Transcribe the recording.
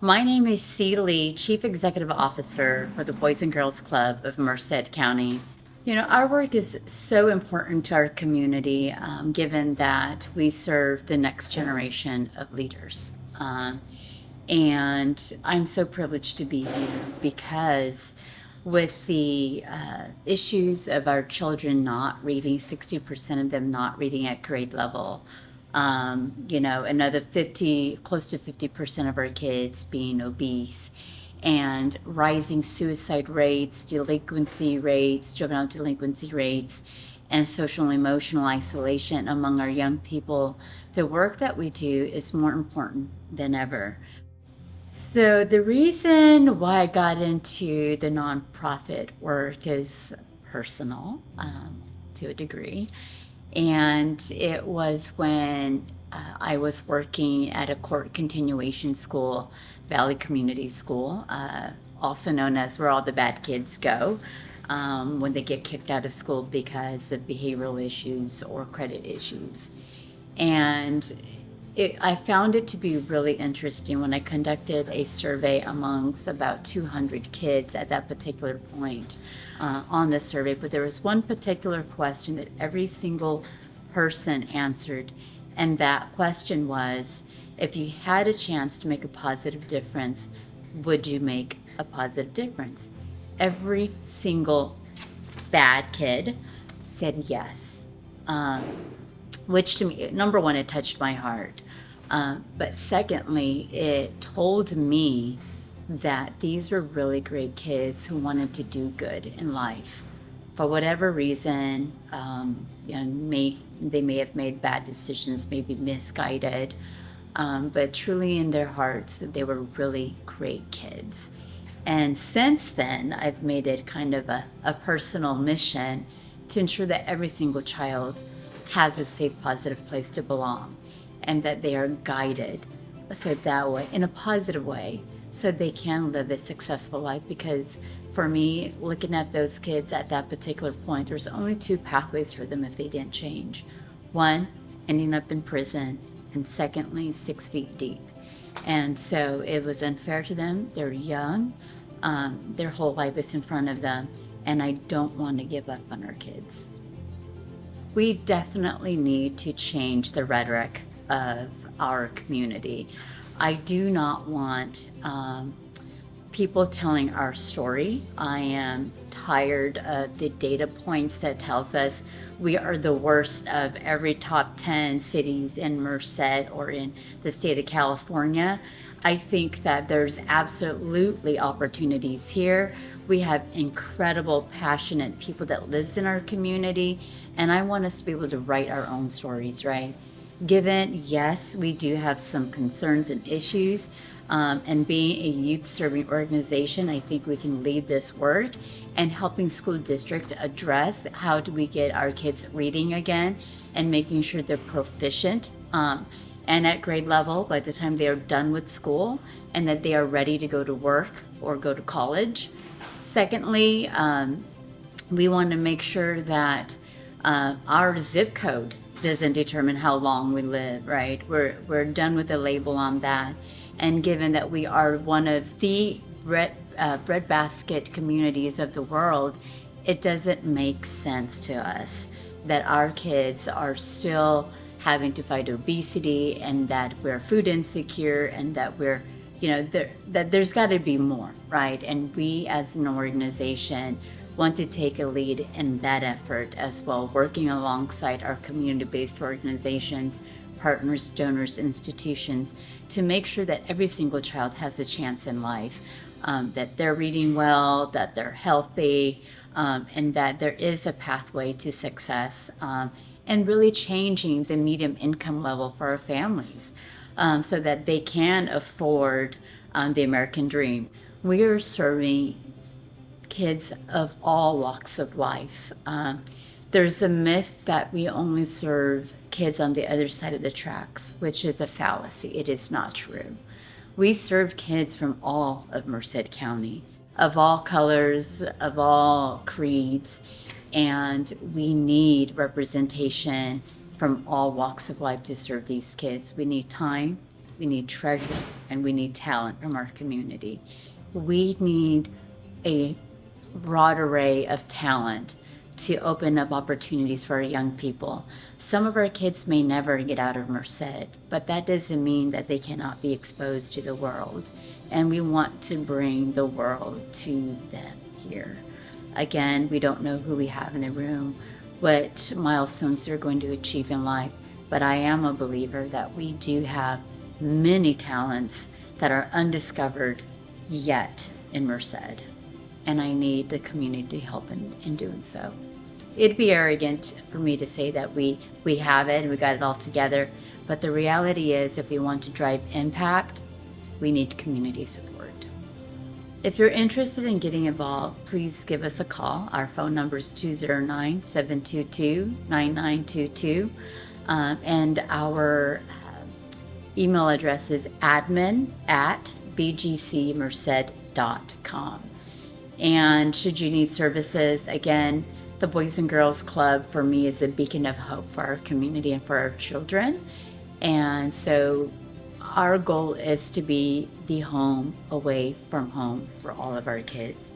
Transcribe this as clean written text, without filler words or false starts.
My name is Celie, Chief Executive Officer for the Boys and Girls Club of Merced County. Our work is so important to our community, given that we serve the next generation of leaders. And I'm so privileged to be here because with the issues of our children not reading, 60% of them not reading at grade level, another 50, close to 50% of our kids being obese, and rising suicide rates, delinquency rates, juvenile delinquency rates, and social and emotional isolation among our young people, the work that we do is more important than ever. So the reason why I got into the nonprofit work is personal, to a degree. And it was when I was working at a court continuation school, Valley Community School, also known as where all the bad kids go when they get kicked out of school because of behavioral issues or credit issues. And I found it to be really interesting when I conducted a survey amongst about 200 kids at that particular point on the survey. But there was one particular question that every single person answered, and that question was, if you had a chance to make a positive difference, would you make a positive difference? Every single bad kid said yes. Which to me, number one, it touched my heart. But secondly, it told me that these were really great kids who wanted to do good in life. For whatever reason, they may have made bad decisions, maybe misguided, but truly in their hearts that they were really great kids. And since then, I've made it kind of a personal mission to ensure that every single child has a safe, positive place to belong, and that they are guided so that way, in a positive way, so they can live a successful life. Because for me, looking at those kids at that particular point, there's only two pathways for them if they didn't change. One, ending up in prison, and secondly, 6 feet deep. And so it was unfair to them. They're young. Their whole life is in front of them, and I don't want to give up on our kids. We definitely need to change the rhetoric of our community. I do not want people telling our story. I am tired of the data points that tells us we are the worst of every top 10 cities in Merced or in the state of California. I think that there's absolutely opportunities here. We have incredible, passionate people that lives in our community, and I want us to be able to write our own stories, right? Given, yes, we do have some concerns and issues, and being a youth serving organization, I think we can lead this work and helping school district address how do we get our kids reading again and making sure they're proficient and at grade level by the time they are done with school, and that they are ready to go to work or go to college. Secondly, we want to make sure that our zip code doesn't determine how long we live, right? We're done with the label on that. And given that we are one of the breadbasket communities of the world, it doesn't make sense to us that our kids are still having to fight obesity, and that we're food insecure, and that we're, that there's got to be more, right? And we as an organization want to take a lead in that effort as well, working alongside our community-based organizations, partners, donors, institutions, to make sure that every single child has a chance in life, that they're reading well, that they're healthy, and that there is a pathway to success, and really changing the median income level for our families, so that they can afford the American dream. We are serving kids of all walks of life. There's a myth that we only serve kids on the other side of the tracks, which is a fallacy. It is not true. We serve kids from all of Merced County, of all colors, of all creeds, and we need representation from all walks of life to serve these kids. We need time, we need treasure, and we need talent from our community. We need a broad array of talent to open up opportunities for our young people. Some of our kids may never get out of Merced, but that doesn't mean that they cannot be exposed to the world. And we want to bring the world to them here. Again, we don't know who we have in the room, what milestones they're going to achieve in life, but I am a believer that we do have many talents that are undiscovered yet in Merced. And I need the community help in doing so. It'd be arrogant for me to say that we have it and we got it all together, but the reality is if we want to drive impact, we need community support. If you're interested in getting involved, please give us a call. Our phone number is 209-722-9922, and our email address is admin@bgcmerced.com. And should you need services, again, the Boys and Girls Club for me is a beacon of hope for our community and for our children. And so our goal is to be the home away from home for all of our kids.